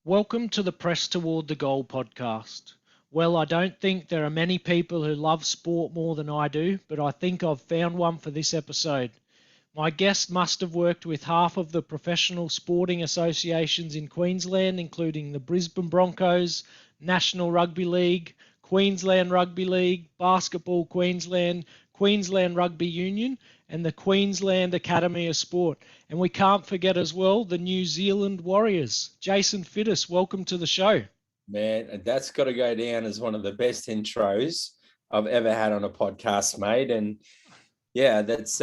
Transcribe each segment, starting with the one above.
Welcome to the Press Toward the Goal podcast. Well, I don't think there are many people who love sport more than I do, but I think I've found one for this episode. My guest must have worked with half of the professional sporting associations in Queensland, including the Brisbane Broncos, National Rugby League, Queensland Rugby League, Basketball Queensland, Queensland Rugby Union, and the Queensland Academy of Sport. And we can't forget as well the New Zealand Warriors. Jason Fiddes, welcome to the show. Man, that's got to go down as one of the best intros I've ever had on a podcast, mate. And yeah, that's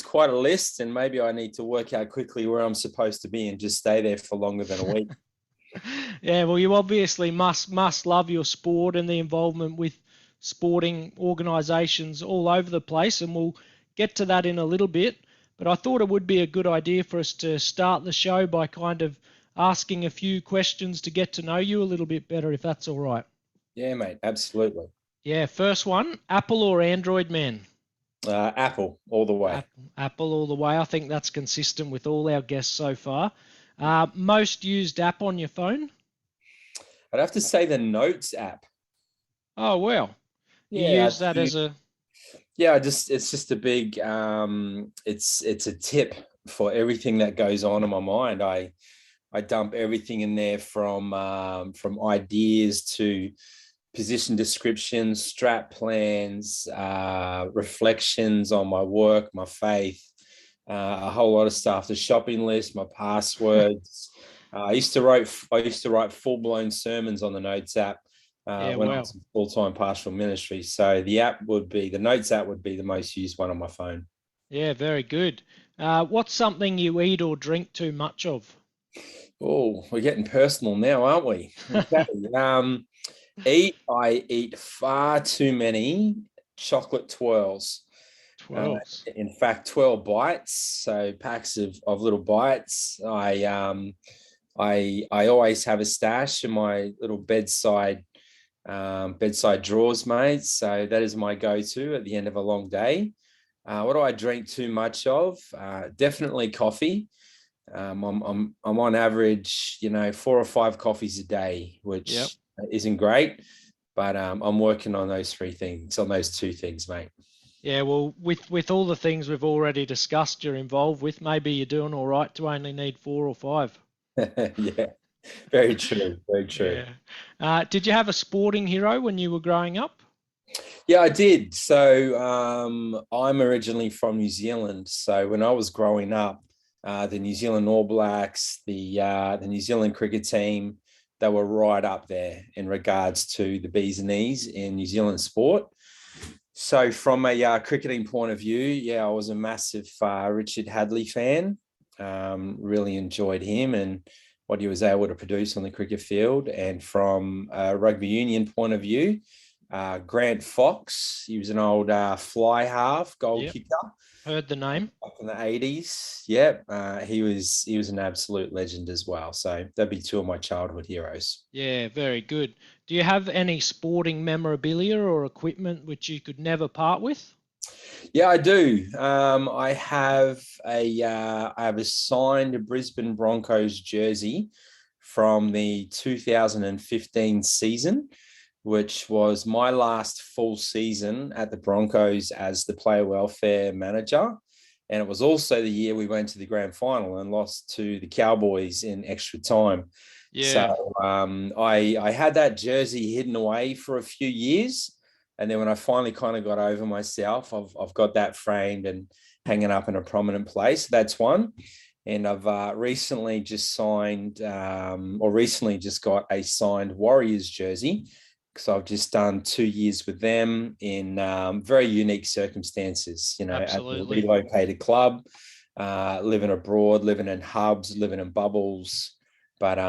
quite a list. And maybe I need to work out quickly where I'm supposed to be and just stay there for longer than a week. Yeah, well, you obviously must love your sport and the involvement with sporting organisations all over the place, and we'll get to that in a little bit. But I thought it would be a good idea for us to start the show by kind of asking a few questions to get to know you a little bit better, if that's all right. Yeah, mate, absolutely. Yeah, first one, Apple or Android man? Apple all the way. Apple all the way. I think that's consistent with all our guests so far. Most used app on your phone? I'd have to say the Notes app. Oh, well. You Yeah, use that as a... Yeah, it's just a big it's a tip for everything that goes on in my mind. I dump everything in there from ideas to position descriptions, strat plans, reflections on my work, my faith, a whole lot of stuff, the shopping list, my passwords. I used to write full-blown sermons on the Notes app when I was in full-time pastoral ministry. So the Notes app would be the most used one on my phone. Yeah, very good. What's something you eat or drink too much of? Oh, we're getting personal now, aren't we? Okay. I eat far too many chocolate twirls. 12. In fact, 12 bites, so packs of little bites. I always have a stash in my little bedside drawers, mate. So that is my go-to at the end of a long day. What do I drink too much of? Definitely coffee. I'm on average, 4 or 5 coffees a day, which isn't great, but I'm working on those two things, mate. Yeah, well, with all the things we've already discussed you're involved with, maybe you're doing all right to only need 4 or 5. Yeah, very true, very true. Yeah. Did you have a sporting hero when you were growing up? Yeah, I did. So I'm originally from New Zealand. So when I was growing up, the New Zealand All Blacks, the New Zealand cricket team, they were right up there in regards to the bees and knees in New Zealand sport. So from a cricketing point of view, yeah, I was a massive Richard Hadley fan. Really enjoyed him and what he was able to produce on the cricket field. And from a rugby union point of view, Grant Fox, he was an old fly half goal kicker. Heard the name. Back in the 80s. Yeah, he was an absolute legend as well. So that'd be 2 of my childhood heroes. Yeah, very good. Do you have any sporting memorabilia or equipment which you could never part with? Yeah, I do. I have a signed Brisbane Broncos jersey from the 2015 season, which was my last full season at the Broncos as the player welfare manager. And it was also the year we went to the grand final and lost to the Cowboys in extra time. Yeah. So I had that jersey hidden away for a few years. And then when I finally kind of got over myself, I've got that framed and hanging up in a prominent place. That's one. And I've recently just got a signed Warriors jersey, because I've just done 2 years with them in very unique circumstances, Absolutely. At a relocated club, living abroad, living in hubs, living in bubbles. But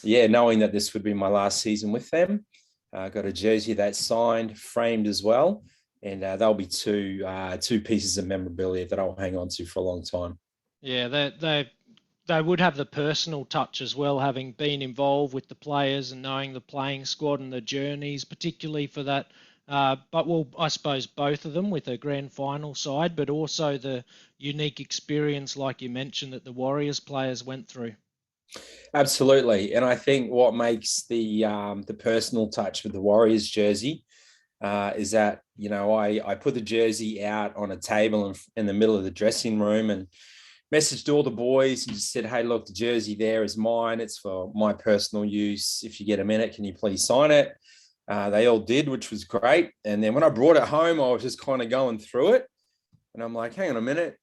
knowing that this would be my last season with them, I got a jersey that's signed, framed as well. And there'll be two pieces of memorabilia that I'll hang on to for a long time. Yeah, they would have the personal touch as well, having been involved with the players and knowing the playing squad and the journeys, particularly for that. I suppose both of them with a grand final side, but also the unique experience, like you mentioned, that the Warriors players went through. Absolutely. And I think what makes the personal touch with the Warriors jersey is that, I put the jersey out on a table in the middle of the dressing room and messaged all the boys and just said, hey, look, the jersey there is mine. It's for my personal use. If you get a minute, can you please sign it? They all did, which was great. And then when I brought it home, I was just kind of going through it. And I'm like, hang on a minute.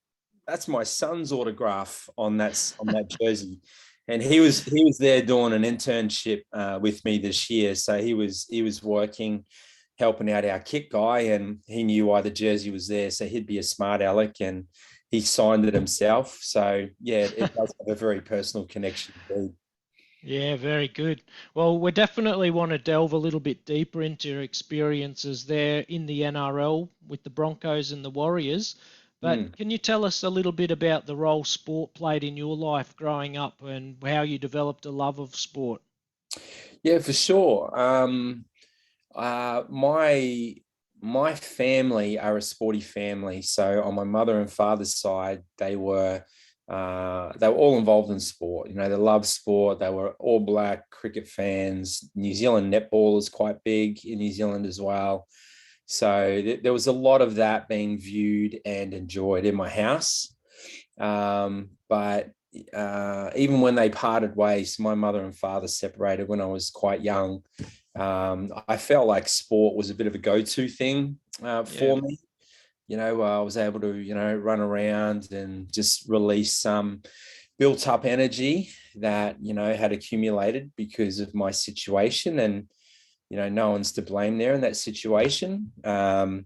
That's my son's autograph on that jersey. And he was there doing an internship with me this year. So he was working, helping out our kit guy, and he knew why the jersey was there. So he'd be a smart aleck, and he signed it himself. So yeah, it does have a very personal connection. Yeah, very good. Well, we definitely want to delve a little bit deeper into your experiences there in the NRL with the Broncos and the Warriors. But can you tell us a little bit about the role sport played in your life growing up and how you developed a love of sport? Yeah, for sure. My family are a sporty family. So on my mother and father's side, they were all involved in sport. They love sport. They were all black cricket fans. New Zealand netball is quite big in New Zealand as well. So there was a lot of that being viewed and enjoyed in my house. But even when they parted ways, my mother and father separated when I was quite young. I felt like sport was a bit of a go-to thing Yeah, for me. I was able to, run around and just release some built up energy that, had accumulated because of my situation. And, no one's to blame there in that situation. But,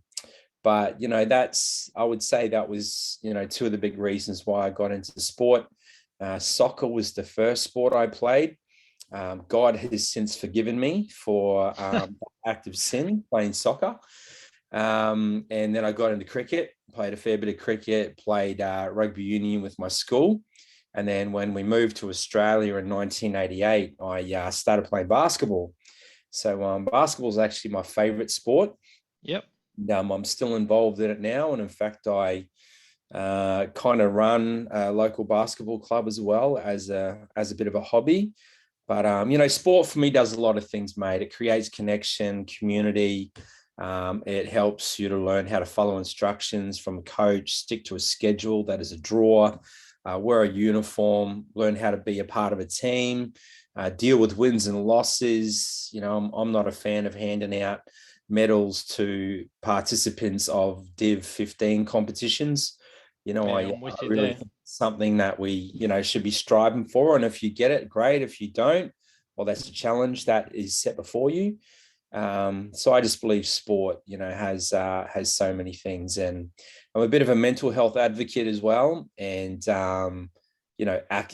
I would say that was, two of the big reasons why I got into sport. Soccer was the first sport I played. God has since forgiven me for act of sin playing soccer. And then I got into cricket, played a fair bit of cricket, played rugby union with my school. And then when we moved to Australia in 1988, I started playing basketball. So basketball is actually my favorite sport. yep. I'm still involved in it now. And in fact, I kind of run a local basketball club as well as a bit of a hobby. But, sport for me does a lot of things, mate. It creates connection, community. It helps you to learn how to follow instructions from a coach, stick to a schedule that is a draw, wear a uniform, learn how to be a part of a team, deal with wins and losses. I'm not a fan of handing out medals to participants of Div 15 competitions. Yeah, I I'm with you really there. think it's something that we, should be striving for. And if you get it, great. If you don't, well, that's a challenge that is set before you. So I just believe sport, has so many things, and I'm a bit of a mental health advocate as well. And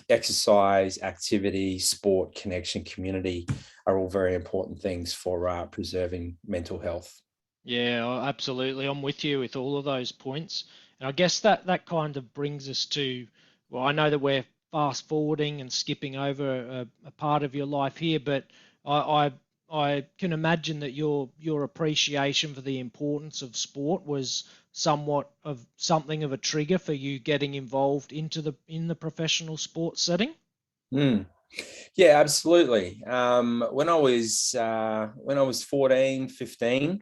exercise, activity, sport, connection, community are all very important things for preserving mental health. Yeah, absolutely. I'm with you with all of those points. And I guess that kind of brings us to, well, I know that we're fast forwarding and skipping over a part of your life here, but I I can imagine that your appreciation for the importance of sport was somewhat of something of a trigger for you getting involved in the professional sports setting. Mm. Yeah, absolutely. When I was 14, 15,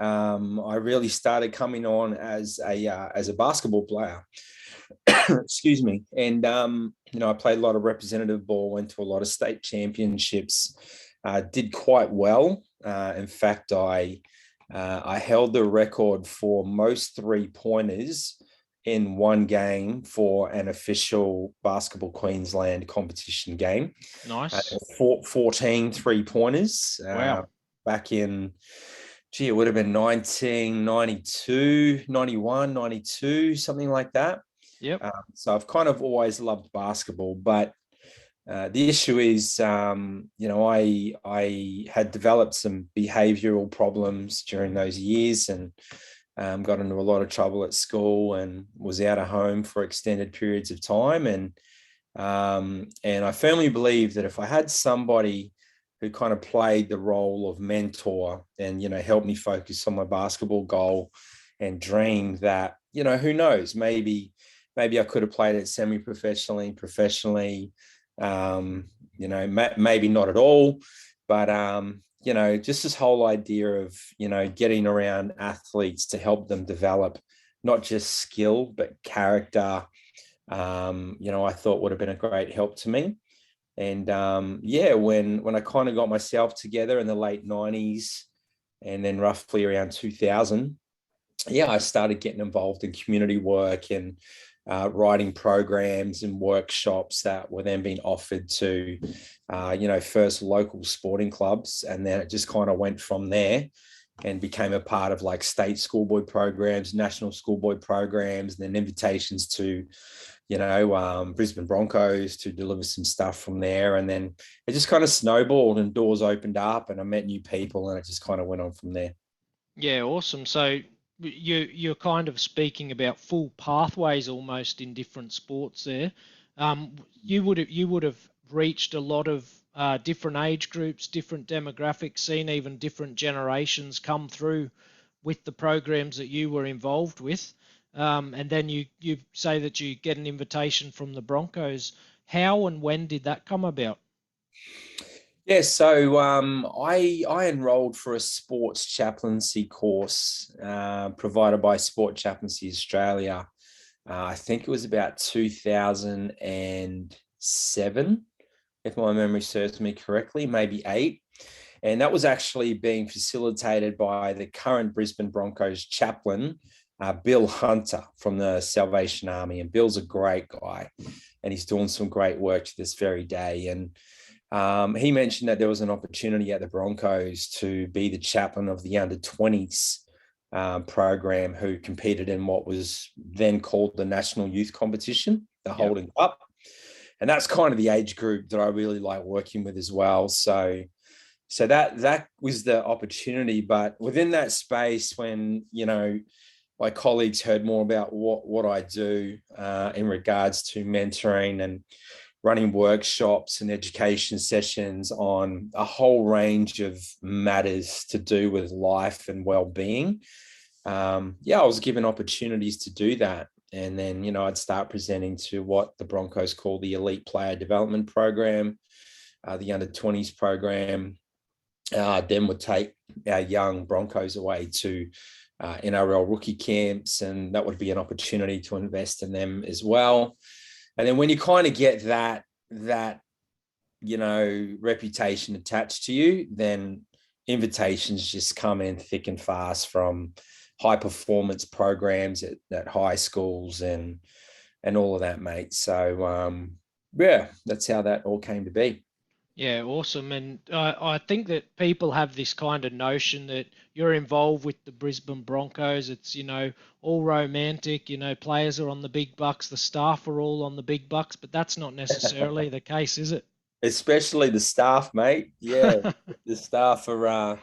I really started coming on as a basketball player. Excuse me. And I played a lot of representative ball, went to a lot of state championships, did quite well. In fact, I held the record for most three-pointers in one game for an official Basketball Queensland competition game. Nice. 14 three-pointers Wow. back in, it would have been 1992, 91, 92, something like that. Yep. So I've kind of always loved basketball, but the issue is, I had developed some behavioural problems during those years, and got into a lot of trouble at school, and was out of home for extended periods of time. And I firmly believe that if I had somebody who kind of played the role of mentor and helped me focus on my basketball goal and dream, that who knows, maybe I could have played it semi-professionally, professionally, Maybe not at all, but just this whole idea of getting around athletes to help them develop not just skill but character. I thought would have been a great help to me. And when I kind of got myself together in the late 90s and then roughly around 2000, I started getting involved in community work and writing programs and workshops that were then being offered to, first local sporting clubs. And then it just kind of went from there and became a part of like state schoolboy programs, national schoolboy programs, and then invitations to, Brisbane Broncos to deliver some stuff from there. And then it just kind of snowballed and doors opened up and I met new people and it just kind of went on from there. Yeah, awesome. So you're kind of speaking about full pathways almost in different sports there. You would have reached a lot of different age groups, different demographics, seen even different generations come through with the programs that you were involved with. And then you say that you get an invitation from the Broncos. How and when did that come about? Yeah, so I enrolled for a sports chaplaincy course provided by Sport Chaplaincy Australia. I think it was about 2007, if my memory serves me correctly, maybe eight. And that was actually being facilitated by the current Brisbane Broncos chaplain, Bill Hunter from the Salvation Army. And Bill's a great guy and he's doing some great work to this very day. And he mentioned that there was an opportunity at the Broncos to be the chaplain of the under-20s program who competed in what was then called the National Youth Competition, the Holding Cup. And that's kind of the age group that I really like working with as well. So that was the opportunity. But within that space, when, my colleagues heard more about what I do in regards to mentoring and running workshops and education sessions on a whole range of matters to do with life and well-being. I was given opportunities to do that. And then, I'd start presenting to what the Broncos call the Elite Player Development Program, the Under-20s program, then would take our young Broncos away to NRL rookie camps, and that would be an opportunity to invest in them as well. And then when you kind of get that reputation attached to you, then invitations just come in thick and fast from high performance programs at high schools and all of that, mate. So that's how that all came to be. Yeah, awesome. And I think that people have this kind of notion that you're involved with the Brisbane Broncos. It's, all romantic, players are on the big bucks, the staff are all on the big bucks, but that's not necessarily the case, is it? Especially the staff, mate. Yeah, the staff are,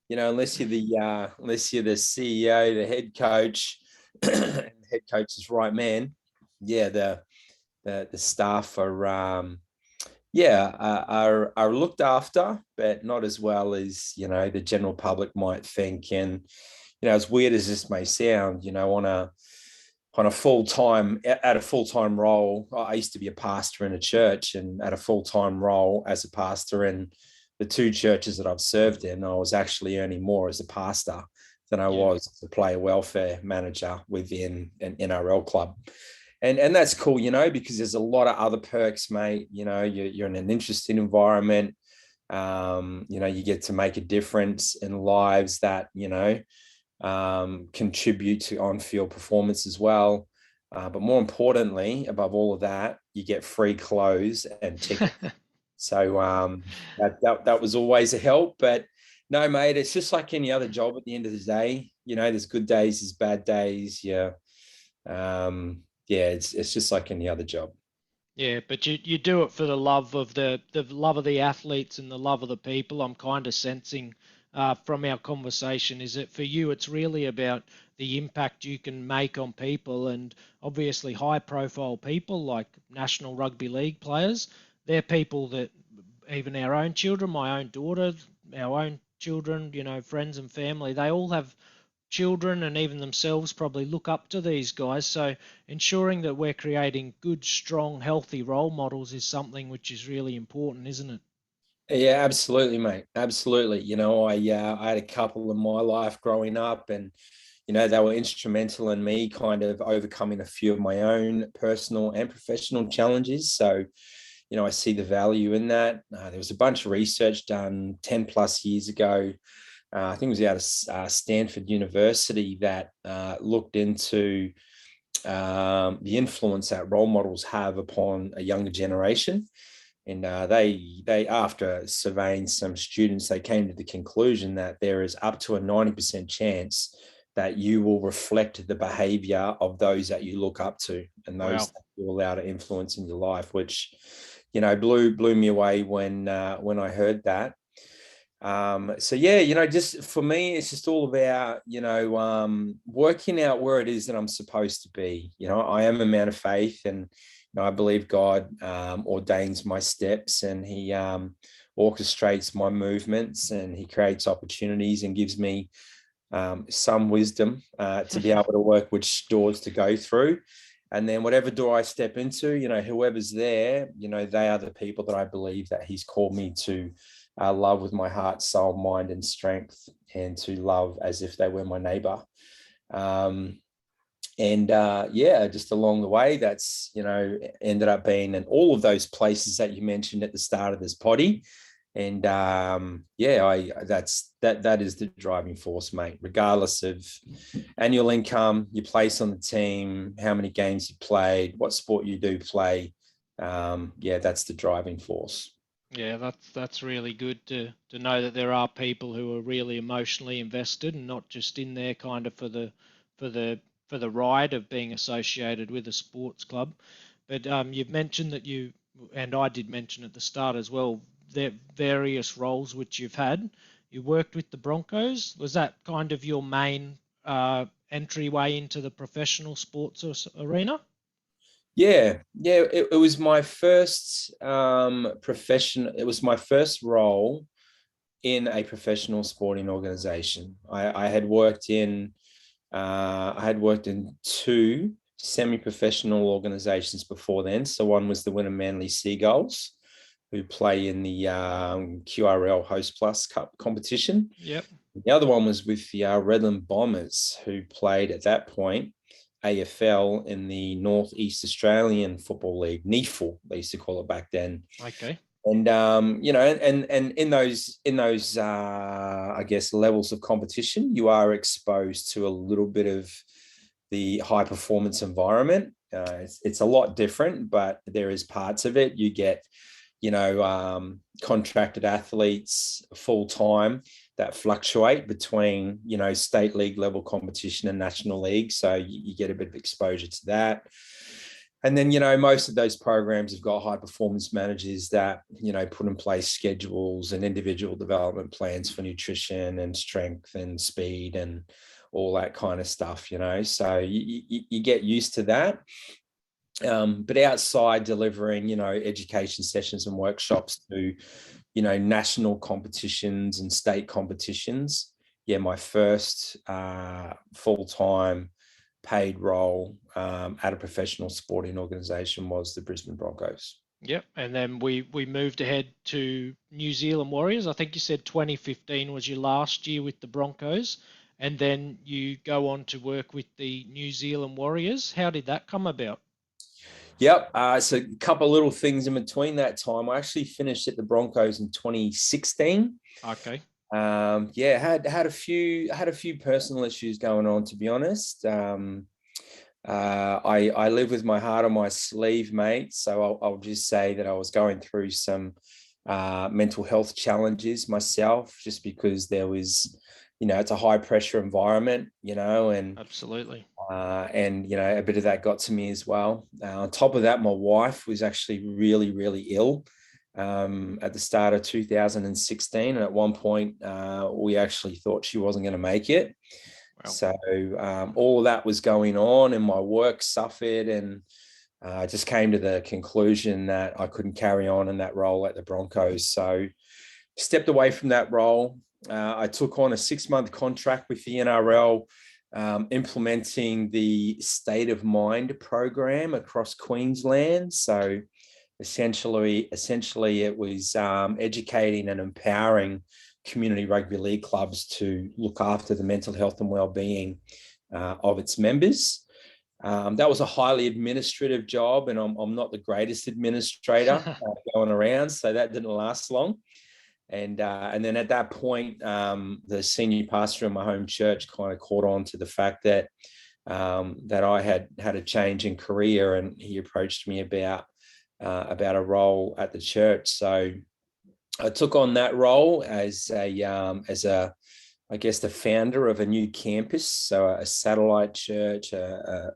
unless you're the CEO, the head coach, the head coach's right man. Yeah, the staff are looked after, but not as well as the general public might think. And as weird as this may sound, on a full-time role, I used to be a pastor in a church, and at a full-time role as a pastor in the two churches that I've served in, I was actually earning more as a pastor than I was as a player welfare manager within an NRL club. And that's cool, because there's a lot of other perks, mate. You're in an interesting environment. You get to make a difference in lives that, contribute to on-field performance as well. But more importantly, above all of that, you get free clothes and tickets. So that was always a help. But no, mate, it's just like any other job at the end of the day. There's good days, there's bad days. Yeah. It's just like any other job. Yeah, but you do it for the love of the love of the athletes and the love of the people. I'm kind of sensing from our conversation is that for you it's really about the impact you can make on people, and obviously high profile people like National Rugby League players. They're people that even our own children, my own daughter, our own children, friends and family, they all have children and even themselves probably look up to these guys. So ensuring that we're creating good, strong, healthy role models is something which is really important, isn't it? Yeah, absolutely, mate. Absolutely. I had a couple in my life growing up, and they were instrumental in me kind of overcoming a few of my own personal and professional challenges. So, I see the value in that. There was a bunch of research done 10 plus years ago. I think it was out of Stanford University that looked into the influence that role models have upon a younger generation. And they after surveying some students, they came to the conclusion that there is up to a 90% chance that you will reflect the behavior of those that you look up to and those Wow. that you allow to influence in your life, which blew me away when I heard that. So yeah, just for me, it's just all about, working out where it is that I'm supposed to be. I am a man of faith, and I believe God ordains my steps, and he orchestrates my movements, and he creates opportunities and gives me some wisdom to be able to work which doors to go through. And then whatever door I step into, whoever's there, they are the people that I believe that he's called me to love with my heart, soul, mind, and strength, and to love as if they were my neighbor. And just along the way, that's, ended up being in all of those places that you mentioned at the start of this potty. And that is the driving force, mate, regardless of annual income, your place on the team, how many games you played, what sport you do play. That's the driving force. Yeah, that's really good to know that there are people who are really emotionally invested and not just in there kind of for the for the ride of being associated with a sports club. But you've mentioned that you, and I did mention at the start as well, the various roles which you've had. You worked with the Broncos. Was that kind of your main entryway into the professional sports arena? It was my first profession. It was my first role in a professional sporting organization. I had worked in two semi-professional organizations before then. So one was the Wynnum Manly Seagulls, who play in the QRL Host Plus Cup competition. Yep. The other one was with the Redland Bombers, who played at that point AFL in the Northeast Australian Football League, NEFL, they used to call it back then. Okay. And and in those I guess levels of competition, you are exposed to a little bit of the high performance environment. It's a lot different, but there is parts of it. You get contracted athletes full time that fluctuate between state league level competition and national league, so you get a bit of exposure to that. And then, most of those programs have got high performance managers that, put in place schedules and individual development plans for nutrition and strength and speed and all that kind of stuff, So you get used to that. But outside delivering, education sessions and workshops to, national competitions and state competitions. Yeah, my first full-time paid role at a professional sporting organisation was the Brisbane Broncos. Yep, and then we moved ahead to New Zealand Warriors. I think you said 2015 was your last year with the Broncos, and then you go on to work with the New Zealand Warriors. How did that come about? Yep. So a couple of little things in between that time. I actually finished at the Broncos in 2016. Okay. Had a few personal issues going on, to be honest. I live with my heart on my sleeve, mate. So I'll just say that I was going through some mental health challenges myself, just because there was, it's a high pressure environment, and Absolutely. a bit of that got to me as well. On top of that, my wife was actually really, really ill at the start of 2016. And at one point, we actually thought she wasn't going to make it. Wow. So all of that was going on, and my work suffered, and I just came to the conclusion that I couldn't carry on in that role at the Broncos. So stepped away from that role. I took on a 6-month contract with the NRL implementing the State of Mind program across Queensland. So essentially it was educating and empowering community rugby league clubs to look after the mental health and well-being of its members. That was a highly administrative job, and I'm not the greatest administrator going around, so that didn't last long. And then at that point, the senior pastor in my home church kind of caught on to the fact that I had a change in career, and he approached me about a role at the church. So I took on that role as I guess the founder of a new campus, so a satellite church, a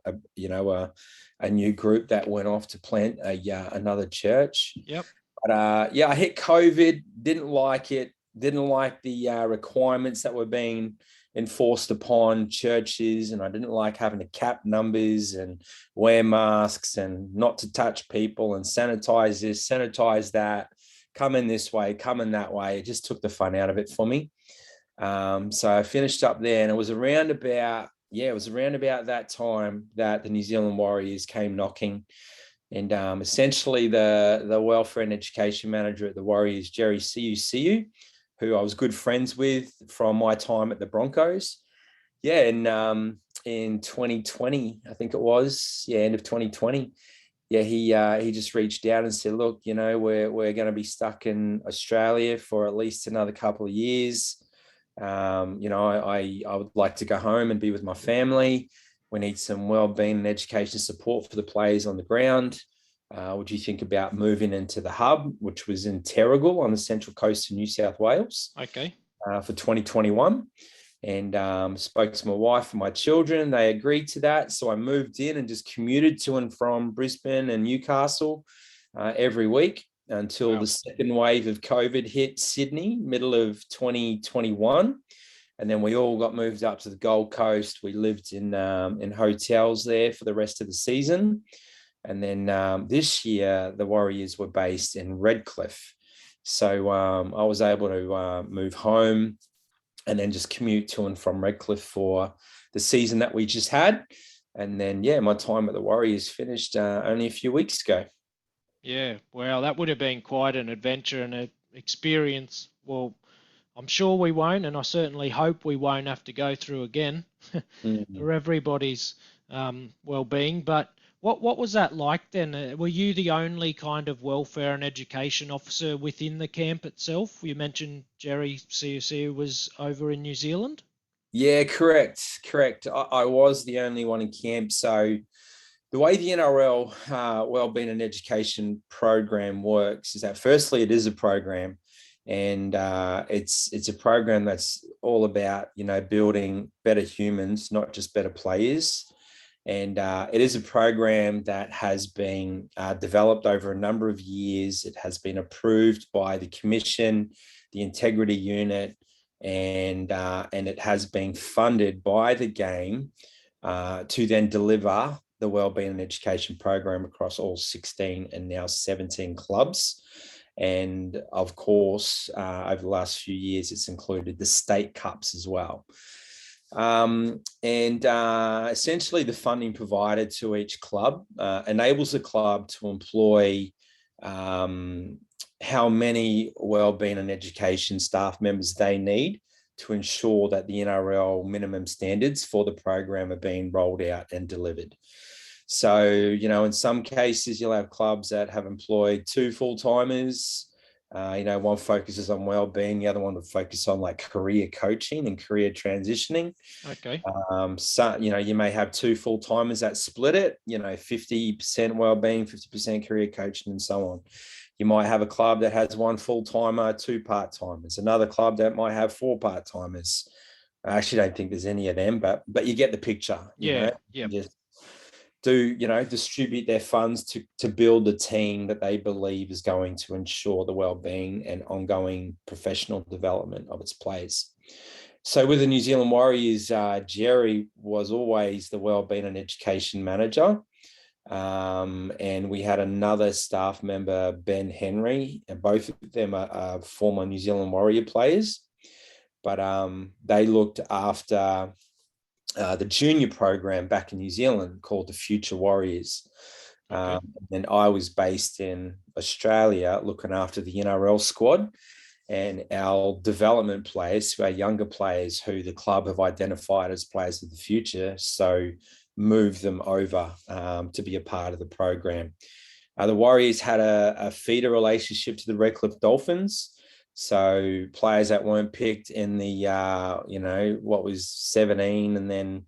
new group that went off to plant another church. Yep. But I hit COVID, didn't like it, didn't like the requirements that were being enforced upon churches, and I didn't like having to cap numbers and wear masks and not to touch people and sanitize this, sanitize that, come in this way, come in that way. It just took the fun out of it for me. So I finished up there, and it was around about that time that the New Zealand Warriors came knocking. And essentially the welfare and education manager at the Warriors, Jerry Siu, who I was good friends with from my time at the Broncos. Yeah, and in 2020, I think it was, end of 2020, he just reached out and said, look, we're going to be stuck in Australia for at least another couple of years. I would like to go home and be with my family. We need some wellbeing and education support for the players on the ground. Would you think about moving into the hub, which was in Terrigal on the central coast of New South Wales? Okay. For 2021. And spoke to my wife and my children. They agreed to that. So I moved in and just commuted to and from Brisbane and Newcastle every week until the second wave of COVID hit Sydney, middle of 2021. And then we all got moved up to the Gold Coast. We lived in hotels there for the rest of the season. And then this year, the Warriors were based in Redcliffe. So I was able to move home and then just commute to and from Redcliffe for the season that we just had. And then, my time at the Warriors finished only a few weeks ago. Yeah, wow, that would have been quite an adventure and an experience. Well, I'm sure we won't, and I certainly hope we won't have to go through again for everybody's well-being. But what was that like then? Were you the only kind of welfare and education officer within the camp itself? You mentioned Jerry CUC was over in New Zealand. Yeah, correct. I was the only one in camp. So the way the NRL Wellbeing and Education program works is that firstly, it is a program, and it's a program that's all about, building better humans, not just better players. And it is a program that has been developed over a number of years. It has been approved by the Commission, the Integrity Unit, and it has been funded by the game to then deliver the Wellbeing and Education program across all 16 and now 17 clubs. And of course, over the last few years, it's included the state cups as well. Essentially the funding provided to each club enables the club to employ how many wellbeing and education staff members they need to ensure that the NRL minimum standards for the program are being rolled out and delivered. So, in some cases, you'll have clubs that have employed 2 full-timers. One focuses on well-being, the other one would focus on like career coaching and career transitioning. Okay. So, you may have 2 full-timers that split it, 50% well-being, 50% career coaching, and so on. You might have a club that has 1 full-timer, 2 part-timers, another club that might have 4 part-timers. I actually don't think there's any of them, but you get the picture. Yeah. Just distribute their funds to build a team that they believe is going to ensure the well-being and ongoing professional development of its players. So with the New Zealand Warriors, Jerry was always the wellbeing and education manager. And we had another staff member, Ben Henry, and both of them are former New Zealand Warrior players. But they looked after the junior program back in New Zealand called the Future Warriors. Okay. And I was based in Australia looking after the NRL squad and our development players, our younger players who the club have identified as players of the future. So move them over to be a part of the program. The Warriors had a feeder relationship to the Redcliffe Dolphins. So players that weren't picked in the, what was 17 and then,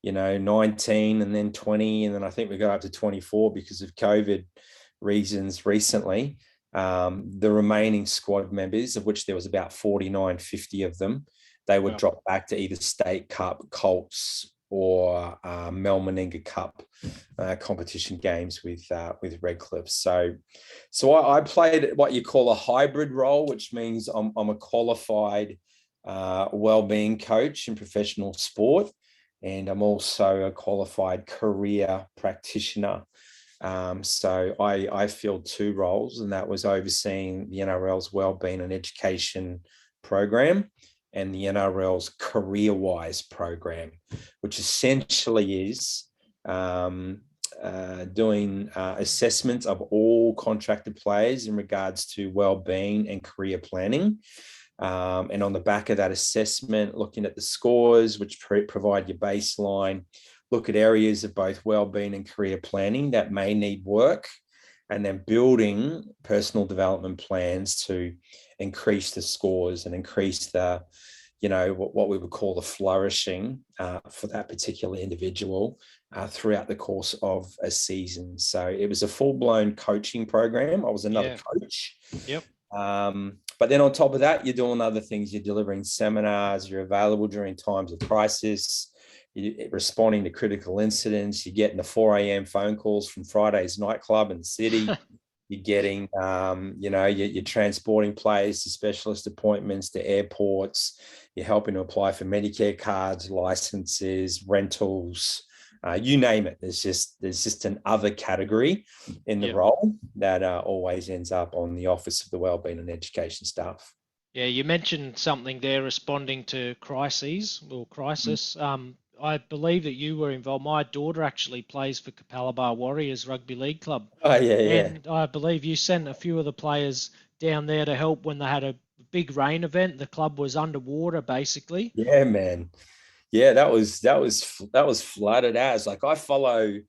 19 and then 20. And then I think we got up to 24 because of COVID reasons recently. The remaining squad members, of which there was about 49, 50 of them, they would drop back to either State Cup, Colts, or Mel Meninga Cup competition games with Redcliffe. So I played what you call a hybrid role, which means I'm a qualified wellbeing coach in professional sport, and I'm also a qualified career practitioner. So I filled two roles, and that was overseeing the NRL's wellbeing and education program and the NRL's career-wise program, which essentially is doing assessments of all contracted players in regards to wellbeing and career planning. And on the back of that assessment, looking at the scores, which provide your baseline, look at areas of both wellbeing and career planning that may need work, and then building personal development plans to increase the scores and increase the, what we would call the flourishing for that particular individual throughout the course of a season. So it was a full-blown coaching program. I was another coach. Yep. But then on top of that, you're doing other things. You're delivering seminars. You're available during times of crisis. You're responding to critical incidents. You're getting the 4 a.m. phone calls from Friday's nightclub in the city. You're getting, you're transporting players to specialist appointments, to airports. You're helping to apply for Medicare cards, licenses, rentals, you name it. There's just an other category in the role that always ends up on the Office of the Wellbeing and Education staff. Yeah, you mentioned something there, responding to crises or crisis. I believe that you were involved. My daughter actually plays for Capalaba Warriors Rugby League Club. Oh, yeah. And I believe you sent a few of the players down there to help when they had a big rain event. The club was underwater, basically. Yeah, man. Yeah, that was flooded as. Like I follow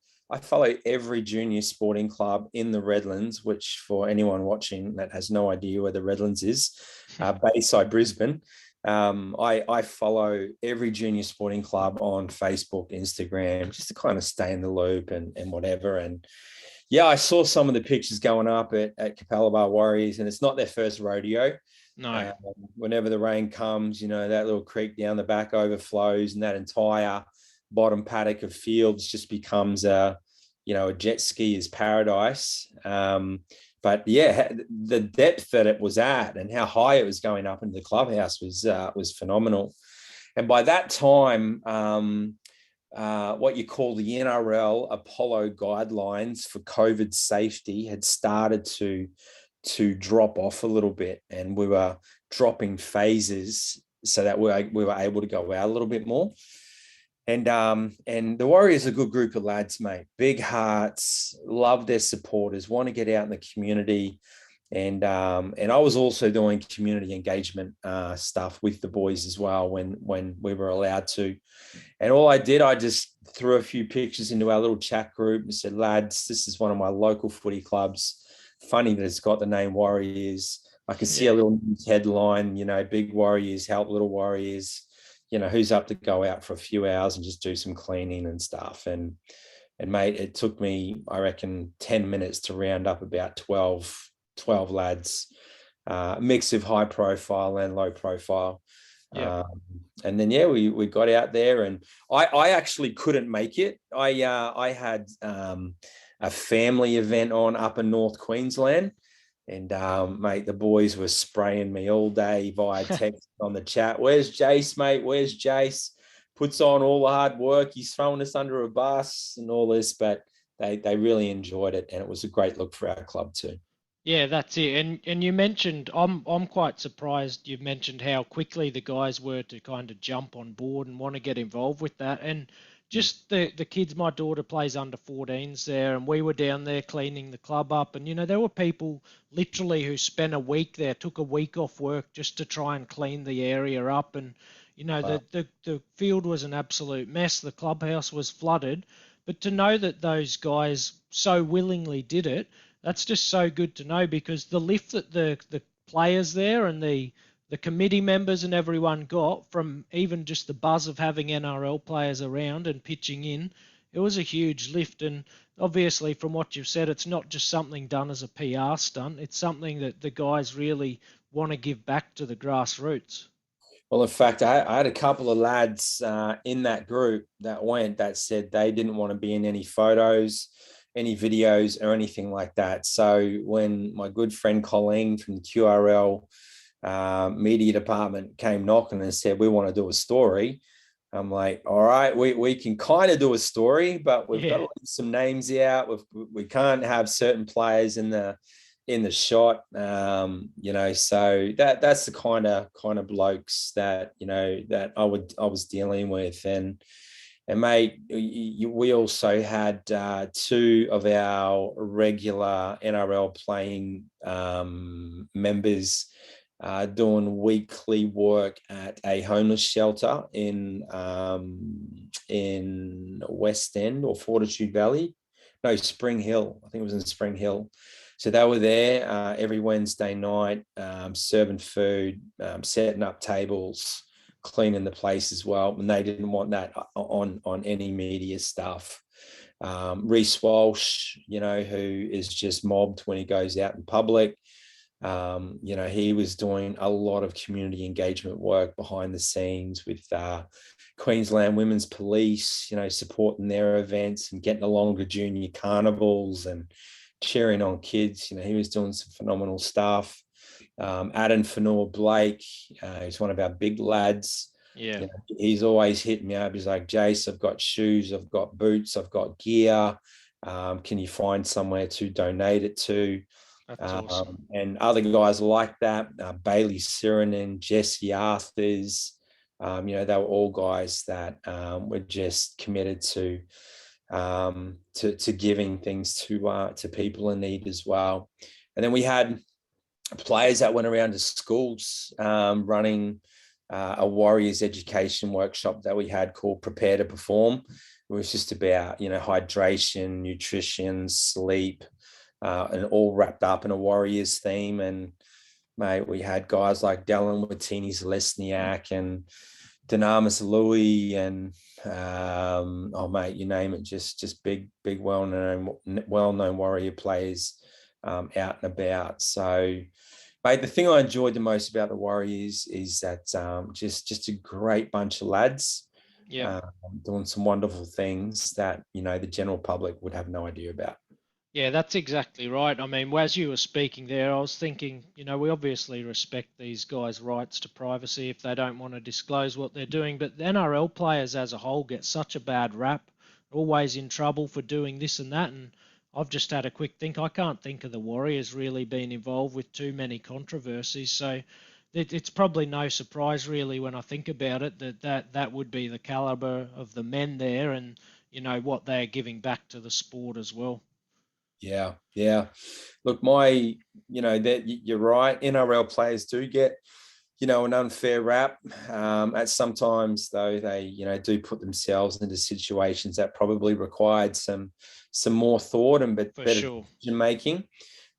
every junior sporting club in the Redlands, which for anyone watching that has no idea where the Redlands is, Bayside, Brisbane. I follow every junior sporting club on Facebook, Instagram, just to kind of stay in the loop and whatever. And yeah, I saw some of the pictures going up at Capalaba Warriors, and it's not their first rodeo. No. Whenever the rain comes, that little creek down the back overflows, and that entire bottom paddock of fields just becomes a jet skier's paradise. But yeah, the depth that it was at and how high it was going up into the clubhouse was phenomenal. And by that time, what you call the NRL Apollo guidelines for COVID safety had started to drop off a little bit, and we were dropping phases so that we were able to go out a little bit more. And the Warriors are a good group of lads, mate. Big hearts, love their supporters, want to get out in the community. And I was also doing community engagement stuff with the boys as well when we were allowed to. And all I did, I just threw a few pictures into our little chat group and said, lads, this is one of my local footy clubs. Funny that it's got the name Warriors. I can see a little news headline, big Warriors help little Warriors. Who's up to go out for a few hours and just do some cleaning and stuff. And mate, it took me, I reckon, 10 minutes to round up about 12 lads, a mix of high profile and low profile. And then, we got out there, and I actually couldn't make it. I had a family event on up in North Queensland. And mate, the boys were spraying me all day via text on the chat. Where's Jace, mate? Where's Jace? Puts on all the hard work. He's throwing us under a bus and all this, but they really enjoyed it, and it was a great look for our club too. Yeah, that's it. And you mentioned I'm quite surprised you mentioned how quickly the guys were to kind of jump on board and want to get involved with that. And just the kids, my daughter plays under 14s there, and we were down there cleaning the club up, and there were people literally who spent a week there, took a week off work just to try and clean the area up. And Wow. the field was an absolute mess. The clubhouse was flooded. But to know that those guys so willingly did it, that's just so good to know, because the lift that the players there and the committee members and everyone got from even just the buzz of having NRL players around and pitching in, it was a huge lift. And obviously, from what you've said, it's not just something done as a PR stunt. It's something that the guys really want to give back to the grassroots. Well, in fact, I had a couple of lads in that group that said they didn't want to be in any photos, any videos, or anything like that. So when my good friend Colleen from the QRL media department came knocking and said, "We want to do a story," I'm like, "All right, we can kind of do a story, but we've got to Yeah, leave some names out. We can't have certain players in the shot, so that's the kind of blokes that that I was dealing with. And mate, we also had two of our regular NRL playing members doing weekly work at a homeless shelter in West End or Fortitude Valley. No, Spring Hill. I think it was in Spring Hill. So they were there every Wednesday night, serving food, setting up tables, cleaning the place as well. And they didn't want that on any media stuff. Reece Walsh, who is just mobbed when he goes out in public. He was doing a lot of community engagement work behind the scenes with Queensland Women's Police, supporting their events and getting along to junior carnivals and cheering on kids. He was doing some phenomenal stuff. Adam Fanor Blake, he's one of our big lads. yeah, He's always hitting me up. He's like, "Jace, I've got shoes, I've got boots, I've got gear. Can you find somewhere to donate it to?" that's awesome. And other guys like that, Bailey Sirenen, Jesse Arthurs, they were all guys that were just committed to giving things to people in need as well. And then we had players that went around to schools running a Warriors education workshop that we had called Prepare to Perform. It was just about hydration, nutrition, sleep, and all wrapped up in a Warriors theme. And mate, we had guys like Dallin Watini-Lesniak and Dynamis Louis and oh mate, you name it, just big well-known Warrior players out and about. So mate, the thing I enjoyed the most about the Warriors is that just a great bunch of lads Yeah. um, doing some wonderful things that the general public would have no idea about. Yeah, that's exactly right. I mean, as you were speaking there, I was thinking, we obviously respect these guys' rights to privacy if they don't want to disclose what they're doing, but the NRL players as a whole get such a bad rap, always in trouble for doing this and that. And I've just had a quick think. I can't think of the Warriors really being involved with too many controversies, so it's probably no surprise really when I think about it that would be the caliber of the men there, and what they're giving back to the sport as well. Yeah, yeah. Look, that you're right. NRL players do get, an unfair rap. At sometimes though, they, do put themselves into situations that probably required some more thought and For better sure. decision making.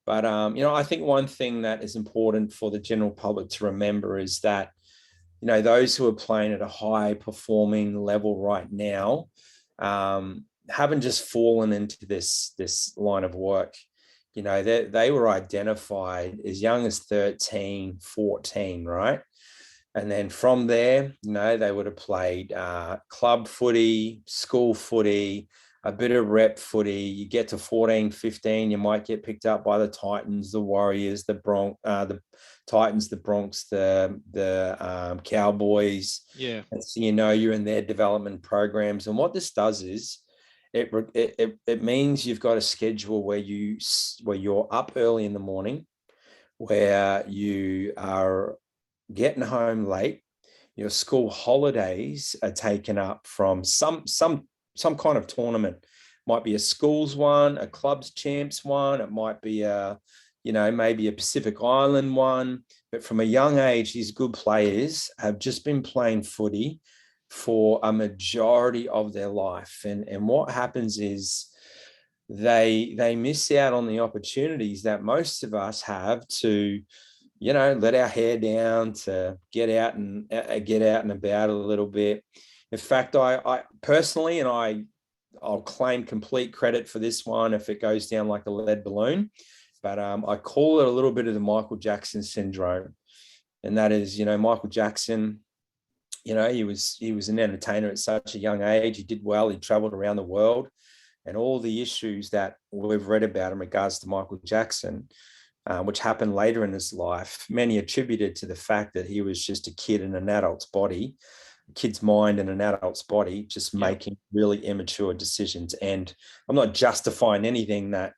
But I think one thing that is important for the general public to remember is that, those who are playing at a high performing level right now, haven't just fallen into this line of work. They were identified as young as 13, 14, right? And then from there, they would have played club footy, school footy, a bit of rep footy. You get to 14, 15, you might get picked up by the Titans, the Warriors, the Titans, the Bronx, the Cowboys. Yeah. And so you're in their development programs. And what this does is It means you've got a schedule where you're up early in the morning, where you are getting home late. Your school holidays are taken up from some kind of tournament. Might be a schools one, a clubs champs one. It might be maybe a Pacific Island one. But from a young age, these good players have just been playing footy for a majority of their life. And what happens is they miss out on the opportunities that most of us have to let our hair down, to get out and about a little bit. In fact, I personally, and I'll claim complete credit for this one if it goes down like a lead balloon, but I call it a little bit of the Michael Jackson syndrome, and that is, Michael Jackson. He was an entertainer at such a young age. He did well. He traveled around the world, and all the issues that we've read about in regards to Michael Jackson, which happened later in his life, many attributed to the fact that he was just a kid in an adult's body, a kid's mind in an adult's body, just making really immature decisions. And I'm not justifying anything that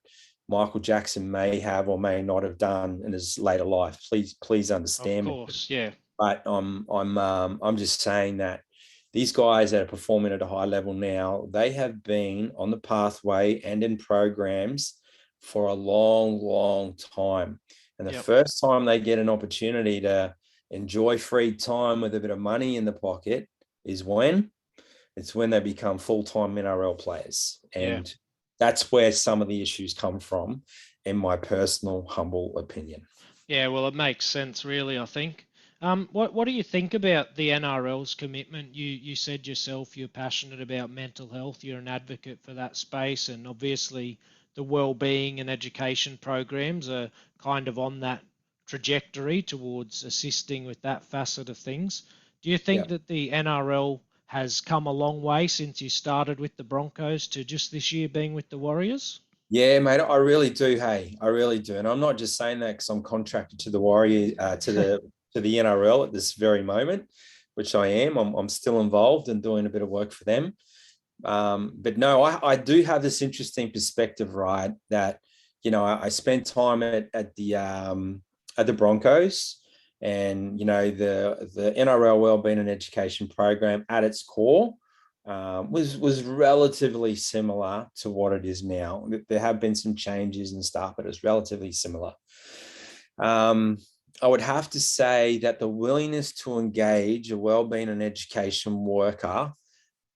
Michael Jackson may have or may not have done in his later life. Please understand me. Of course, yeah. But I'm just saying that these guys that are performing at a high level now, they have been on the pathway and in programs for a long, long time. And the first time they get an opportunity to enjoy free time with a bit of money in the pocket is when? It's when they become full-time NRL players. And that's where some of the issues come from, in my personal, humble opinion. Yeah, well, it makes sense, really, I think. What do you think about the NRL's commitment? You said yourself you're passionate about mental health. You're an advocate for that space, and obviously the wellbeing and education programs are kind of on that trajectory towards assisting with that facet of things. Do you think that the NRL has come a long way since you started with the Broncos to just this year being with the Warriors? Yeah, mate, I really do. Hey, I really do, and I'm not just saying that because I'm contracted to the Warriors, to the NRL at this very moment, which I am. I'm still involved and doing a bit of work for them. But no, I do have this interesting perspective, right? That I spent time at the Broncos, and the NRL Wellbeing and Education Program at its core was relatively similar to what it is now. There have been some changes and stuff, but it's relatively similar. I would have to say that the willingness to engage a wellbeing and education worker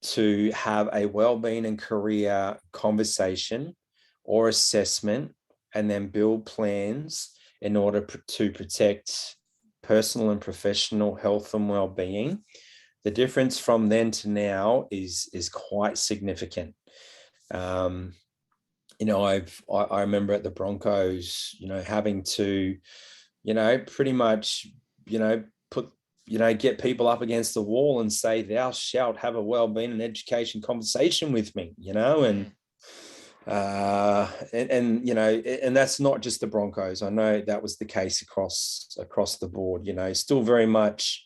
to have a wellbeing and career conversation or assessment, and then build plans in order to protect personal and professional health and well-being. The difference from then to now is quite significant. I remember at the Broncos, having to, pretty much, put, get people up against the wall and say, "Thou shalt have a wellbeing and education conversation with me," and that's not just the Broncos. I know that was the case across the board. Still very much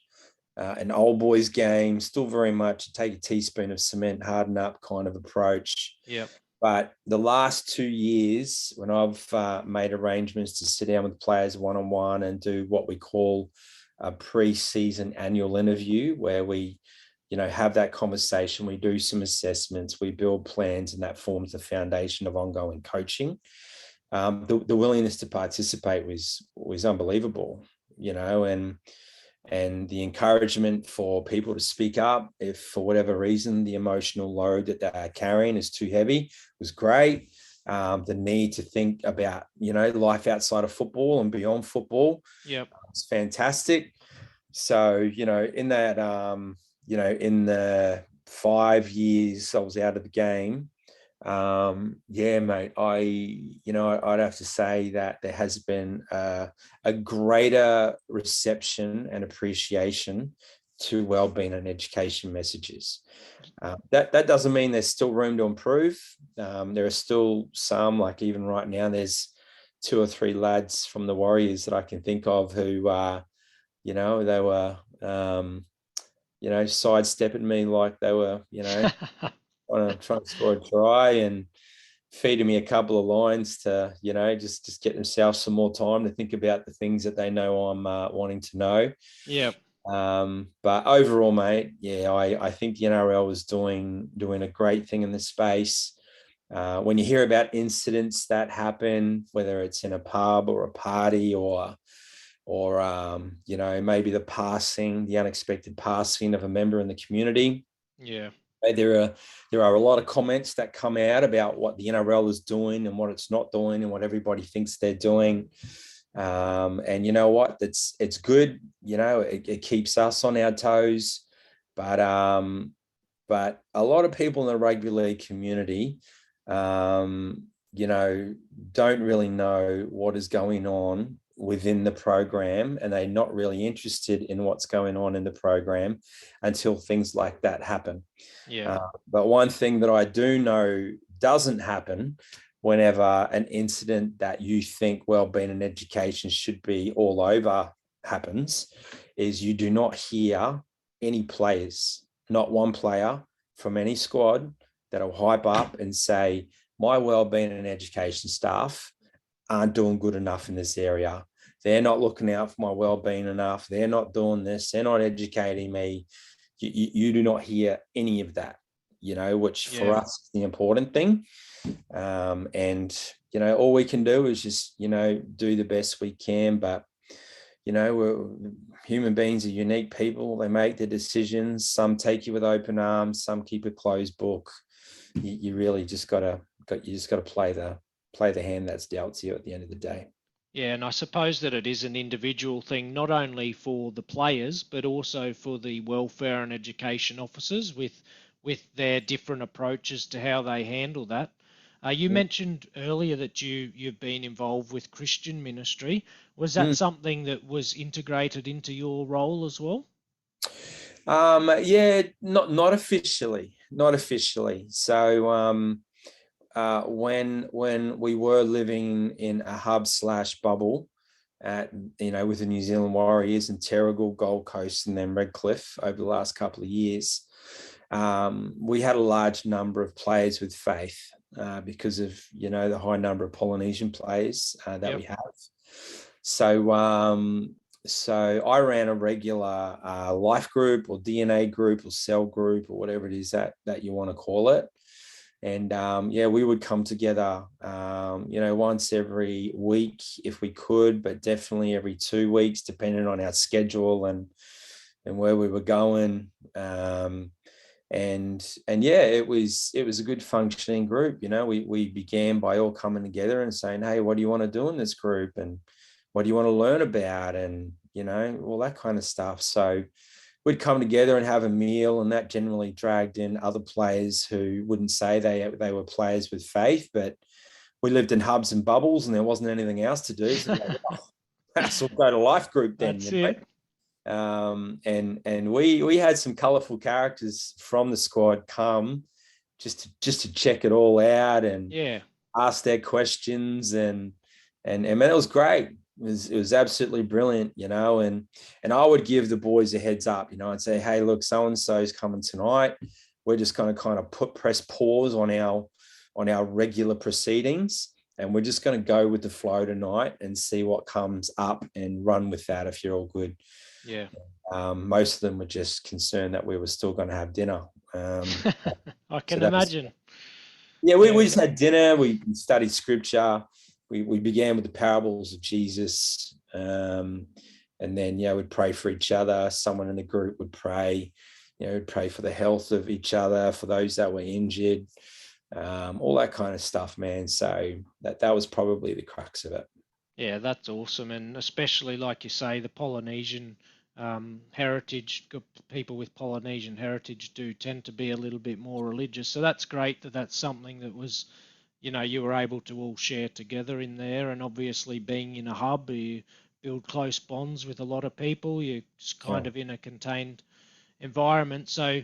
an old boys game, still very much take a teaspoon of cement, harden up kind of approach. Yeah. But the last 2 years, when I've made arrangements to sit down with players one-on-one and do what we call a pre-season annual interview, where we, have that conversation, we do some assessments, we build plans, and that forms the foundation of ongoing coaching. The willingness to participate was unbelievable, and the encouragement for people to speak up if, for whatever reason, the emotional load that they're carrying is too heavy was great. The need to think about, life outside of football and beyond football. It's fantastic. So, in that, in the 5 years I was out of the game, mate, I'd have to say that there has been a greater reception and appreciation to wellbeing and education messages. That doesn't mean there's still room to improve. There are still some, like even right now, there's 2 or 3 lads from the Warriors that I can think of who, they were, sidestepping me like they were, trying to score a try and feeding me a couple of lines to, just get themselves some more time to think about the things that they know I'm wanting to know. Yeah, But overall, mate, yeah, I think the NRL was doing a great thing in this space. When you hear about incidents that happen, whether it's in a pub or a party or maybe the unexpected passing of a member in the community. yeah, There are a lot of comments that come out about what the NRL is doing and what it's not doing and what everybody thinks they're doing. And you know what? It's good. It keeps us on our toes. But a lot of people in the rugby league community, um, don't really know what is going on within the program, and they're not really interested in what's going on in the program until things like that happen. yeah, But one thing that I do know doesn't happen whenever an incident that you think well-being and education should be all over happens is you do not hear any players, not one player from any squad that'll hype up and say, my well-being and education staff aren't doing good enough in this area. They're not looking out for my well-being enough. They're not doing this. They're not educating me. You do not hear any of that, which for yeah, us is the important thing. And all we can do is just do the best we can. But human beings are unique people. They make their decisions. Some take you with open arms. Some keep a closed book. You really just gotta play the hand that's dealt to you at the end of the day. yeah. And I suppose that it is an individual thing, not only for the players, but also for the welfare and education officers with their different approaches to how they handle that. You Yeah. mentioned earlier that you've been involved with Christian ministry. Was that Mm. something that was integrated into your role as well? Yeah, not officially, not officially. So when we were living in a hub / bubble at with the New Zealand Warriors in Terrigal, Gold Coast, and then Redcliffe over the last couple of years, we had a large number of players with faith because of the high number of Polynesian players that Yep. we have. So I ran a regular life group or DNA group or cell group or whatever it is that you want to call it. And yeah, we would come together, once every week if we could, but definitely every 2 weeks, depending on our schedule and where we were going. And yeah, it was a good functioning group. We began by all coming together and saying, hey, what do you want to do in this group? And what do you want to learn about? And, all that kind of stuff. So we'd come together and have a meal, and that generally dragged in other players who wouldn't say they were players with faith, but we lived in hubs and bubbles and there wasn't anything else to do. So like, oh, perhaps we'll go to life group then. That's it. And we had some colorful characters from the squad come just to check it all out and Yeah. ask their questions and man, it was great. It was absolutely brilliant, and I would give the boys a heads up, and say, hey, look, so and so's coming tonight. We're just going to kind of press pause on our regular proceedings, and we're just going to go with the flow tonight and see what comes up and run with that if you're all good. Yeah. Most of them were just concerned that we were still going to have dinner. I can imagine. We just had dinner. We studied scripture. We began with the parables of Jesus, and then we'd pray for each other. Someone in the group would pray, would pray for the health of each other, for those that were injured, all that kind of stuff, man. So that was probably the crux of it. Yeah, that's awesome, and especially like you say, the Polynesian heritage, people with Polynesian heritage do tend to be a little bit more religious. So that's great that that's something that was, you were able to all share together in there. And obviously being in a hub, you build close bonds with a lot of people. You're kind of in a contained environment. So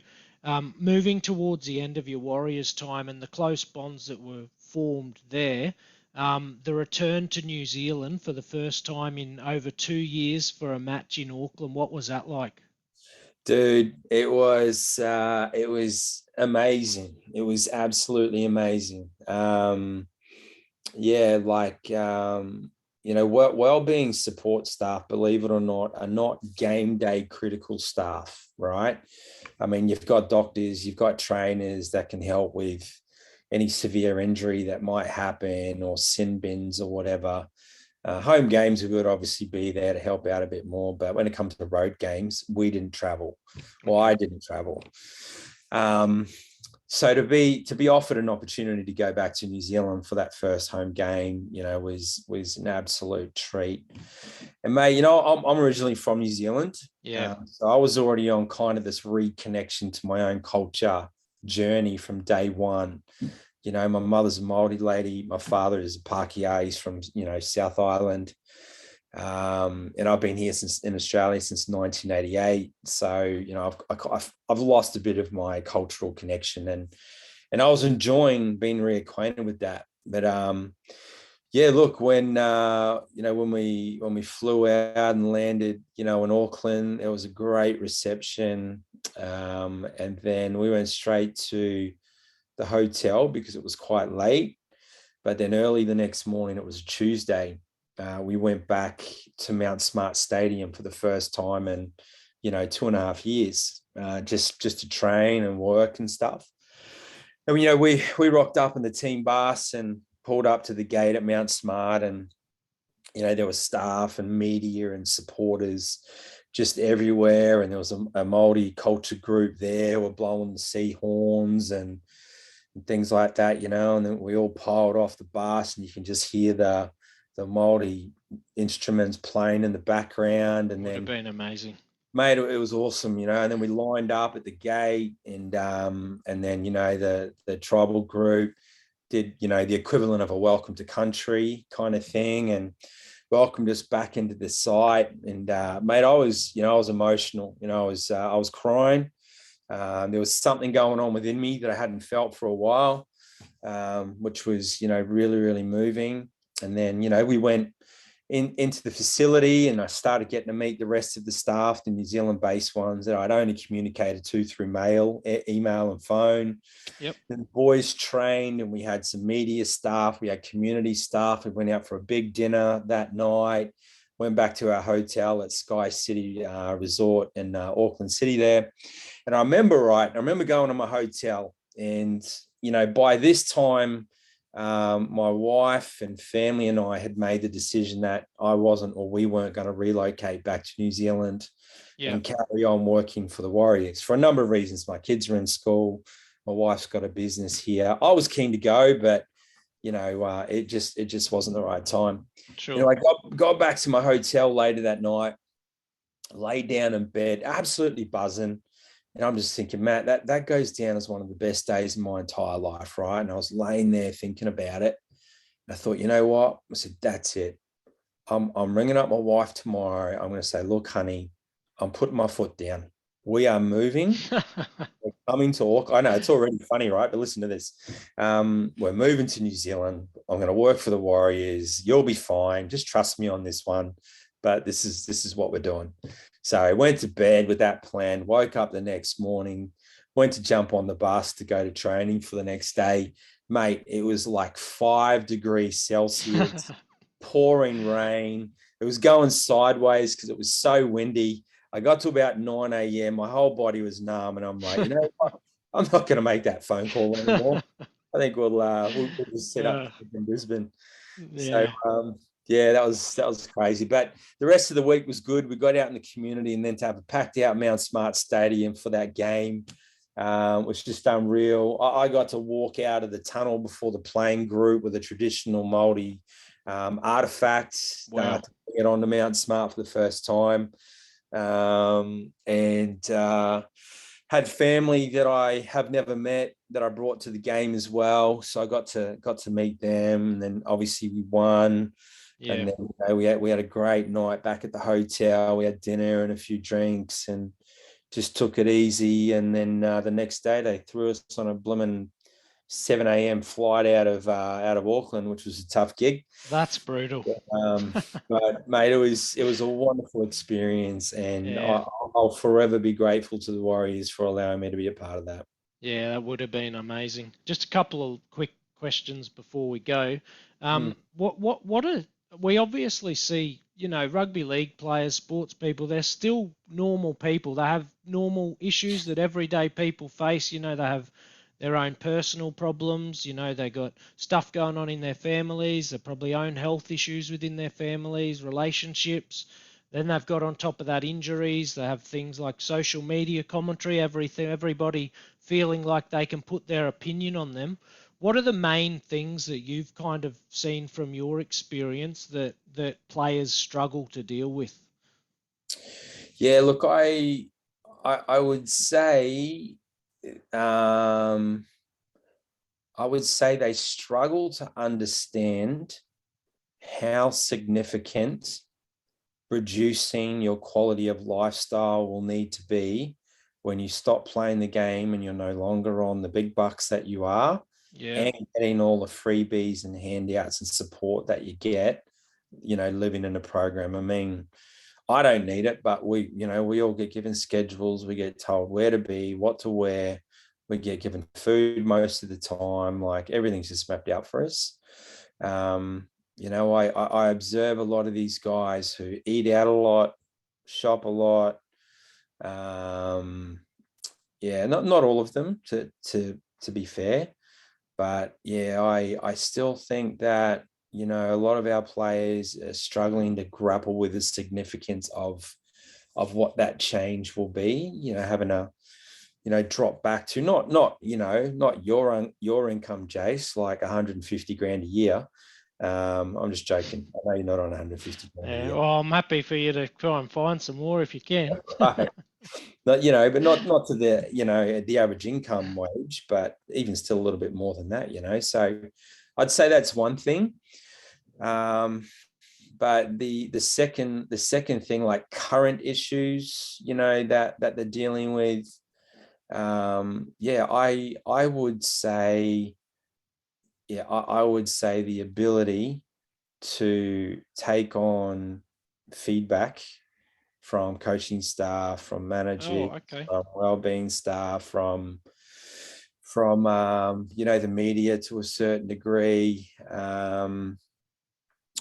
moving towards the end of your Warriors time and the close bonds that were formed there, the return to New Zealand for the first time in over 2 years for a match in Auckland, what was that like? Dude, it was amazing. It was absolutely amazing. Yeah, like well-being support staff, believe it or not, are not game day critical staff, right? I mean, you've got doctors, you've got trainers that can help with any severe injury that might happen or sin bins or whatever. Home games, we would obviously be there to help out a bit more. But when it comes to road games, we didn't travel. Well, I didn't travel. Um, so to be offered an opportunity to go back to New Zealand for that first home game, was an absolute treat. And mate, I'm originally from New Zealand. Yeah. So I was already on kind of this reconnection to my own culture journey from day one. My mother's a Māori lady. My father is a Pākehā. He's from, South Island. And I've been here in Australia since 1988. So, I've lost a bit of my cultural connection and I was enjoying being reacquainted with that. But, yeah, look, when we flew out and landed, in Auckland, it was a great reception. And then we went straight to the hotel because it was quite late. But then early the next morning, it was Tuesday. We went back to Mount Smart Stadium for the first time in, 2.5 years, just to train and work and stuff. And we rocked up in the team bus and pulled up to the gate at Mount Smart, and there was staff and media and supporters just everywhere, and there was a multi-culture group there. We're blowing the sea horns and things like that, and then we all piled off the bus, and you can just hear the Māori instruments playing in the background. And Would then have been amazing. Mate, it was awesome, and then we lined up at the gate, and then the tribal group did the equivalent of a welcome to country kind of thing, and welcomed us back into the site. And mate, I was emotional. I was crying. There was something going on within me that I hadn't felt for a while, which was, really, really moving. And then, we went into the facility, and I started getting to meet the rest of the staff, the New Zealand-based ones that I'd only communicated to through mail, email, and phone. Yep. Then the boys trained, and we had some media staff. We had community staff. We went out for a big dinner that night. Went back to our hotel at Sky City Resort in Auckland City there. And I remember going to my hotel, and, by this time, my wife and family and I had made the decision that we weren't going to relocate back to New Zealand and carry on working for the Warriors for a number of reasons. My kids are in school. My wife's got a business here. I was keen to go, but it just wasn't the right time. Sure. I got back to my hotel later that night, laid down in bed, absolutely buzzing. And I'm just thinking, Matt, that goes down as one of the best days of my entire life, right? And I was laying there thinking about it. And I thought, you know what? I said, that's it. I'm ringing up my wife tomorrow. I'm going to say, look, honey, I'm putting my foot down. We are moving. We're coming to Auckland. I know it's already funny, right? But listen to this. We're moving to New Zealand. I'm going to work for the Warriors. You'll be fine. Just trust me on this one. But this is what we're doing. So I went to bed with that plan, woke up the next morning, went to jump on the bus to go to training for the next day. Mate, it was like 5 degrees Celsius, pouring rain. It was going sideways because it was so windy. I got to about 9 a.m. My whole body was numb, and I'm like, you know what? I'm not going to make that phone call anymore. I think we'll just set up in Brisbane. Yeah. So yeah, that was crazy. But the rest of the week was good. We got out in the community, and then to have a packed out Mount Smart Stadium for that game was just unreal. I got to walk out of the tunnel before the playing group with a traditional Māori artifact to get onto Mount Smart for the first time. And had family that I have never met that I brought to the game as well. So I got to meet them, and then obviously we won. Yeah. And then we had a great night back at the hotel. We had dinner and a few drinks and just took it easy. And then the next day they threw us on a blooming 7 a.m. flight out of Auckland, which was a tough gig. That's brutal. But mate, it was a wonderful experience, and Yeah. I'll forever be grateful to the Warriors for allowing me to be a part of that. Yeah, that would have been amazing. Just a couple of quick questions before we go. Mm. What are we obviously see, rugby league players, sports people, they're still normal people. They have normal issues that everyday people face. They have their own personal problems. They got stuff going on in their families. They probably own health issues within their families, relationships. Then they've got on top of that injuries. They have things like social media commentary, everything, everybody feeling like they can put their opinion on them. What are the main things that you've kind of seen from your experience that players struggle to deal with? Yeah, look, I would say um, I would say they struggle to understand how significant reducing your quality of lifestyle will need to be when you stop playing the game and you're no longer on the big bucks that you are, Yeah, and getting all the freebies and handouts and support that you get, living in a program. I mean, I don't need it, but we all get given schedules. We get told where to be, what to wear. We get given food most of the time. Like everything's just mapped out for us. I observe a lot of these guys who eat out a lot, shop a lot. Yeah, not all of them to be fair, but yeah, I still think that a lot of our players are struggling to grapple with the significance of what that change will be. Having a drop back to not your income, Jace, like 150 grand a year. I'm just joking. I know you're not on 150 grand a yeah. year. Well, I'm happy for you to try and find some more if you can. Right. But not to the average income wage, but even still a little bit more than that. So I'd say that's one thing. But the second thing, like current issues, that they're dealing with, I would say, I would say the ability to take on feedback from coaching staff, from managers, Oh, okay. from wellbeing staff, from the media to a certain degree.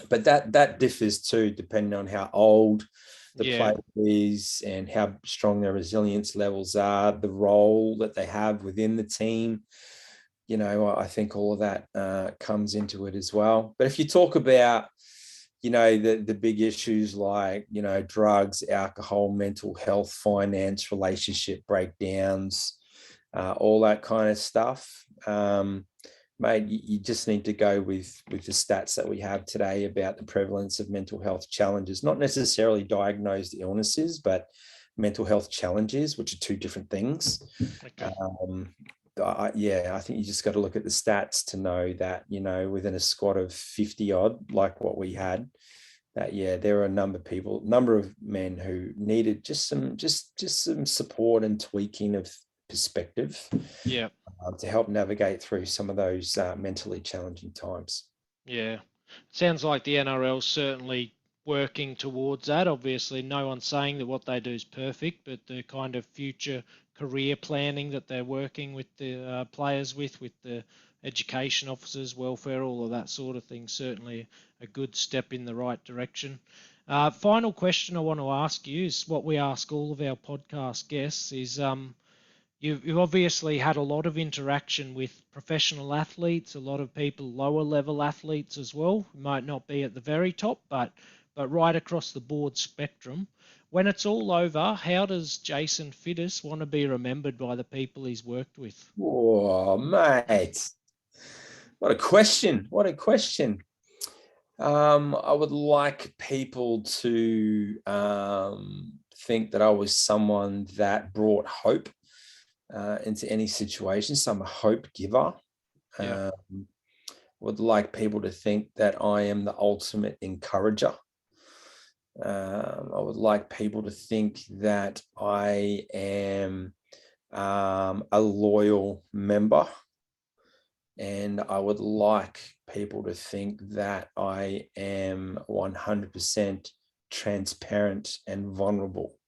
But that differs too, depending on how old the Yeah, player is and how strong their resilience levels are, the role that they have within the team. I think all of that comes into it as well. But if you talk about, the big issues like, drugs, alcohol, mental health, finance, relationship breakdowns, all that kind of stuff, mate, you just need to go with the stats that we have today about the prevalence of mental health challenges, not necessarily diagnosed illnesses, but mental health challenges, which are two different things. okay. I think you just got to look at the stats to know that, within a squad of 50 odd, like what we had, that, there are a number of men who needed just some support and tweaking of perspective Yeah, to help navigate through some of those mentally challenging times. yeah. Sounds like the NRL's certainly working towards that. Obviously, no one's saying that what they do is perfect, but the kind of future career planning that they're working with the players with the education officers, welfare, all of that sort of thing, certainly a good step in the right direction. Final question I want to ask you is what we ask all of our podcast guests is you've obviously had a lot of interaction with professional athletes, a lot of people, lower level athletes as well. Might not be at the very top, but right across the board spectrum. When it's all over, how does Jason Fiddes want to be remembered by the people he's worked with? Oh, mate. What a question. What a question. I would like people to think that I was someone that brought hope into any situation. So I'm a hope giver. Yeah. Would like people to think that I am the ultimate encourager. I would like people to think that I am a loyal member. And I would like people to think that I am 100% transparent and vulnerable.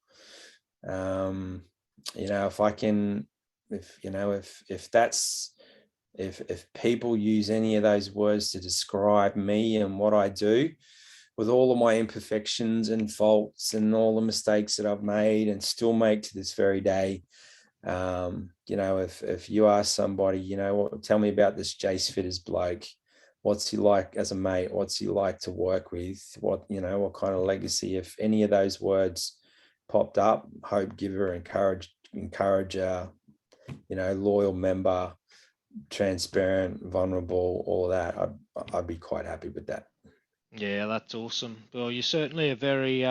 If I can, if people use any of those words to describe me and what I do, with all of my imperfections and faults and all the mistakes that I've made and still make to this very day, if you ask somebody, tell me about this Jace Fiddes bloke. What's he like as a mate? What's he like to work with? What kind of legacy? If any of those words popped up, hope giver, encourager, loyal member, transparent, vulnerable, all of that, I'd be quite happy with that. Yeah, that's awesome. Well, you certainly are very,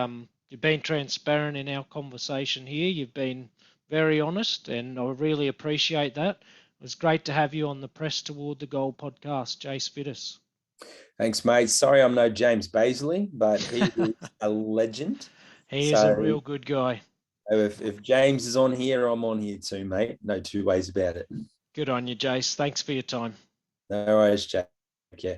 you've been transparent in our conversation here. You've been very honest, and I really appreciate that. It was great to have you on the Press Toward the Goal podcast, Jace Fiddes. Thanks, mate. Sorry I'm no James Baisley, but he is a legend. He is a So real good guy. if James is on here, I'm on here too, mate. No two ways about it. Good on you, Jace. Thanks for your time. No worries, Jack. Yeah.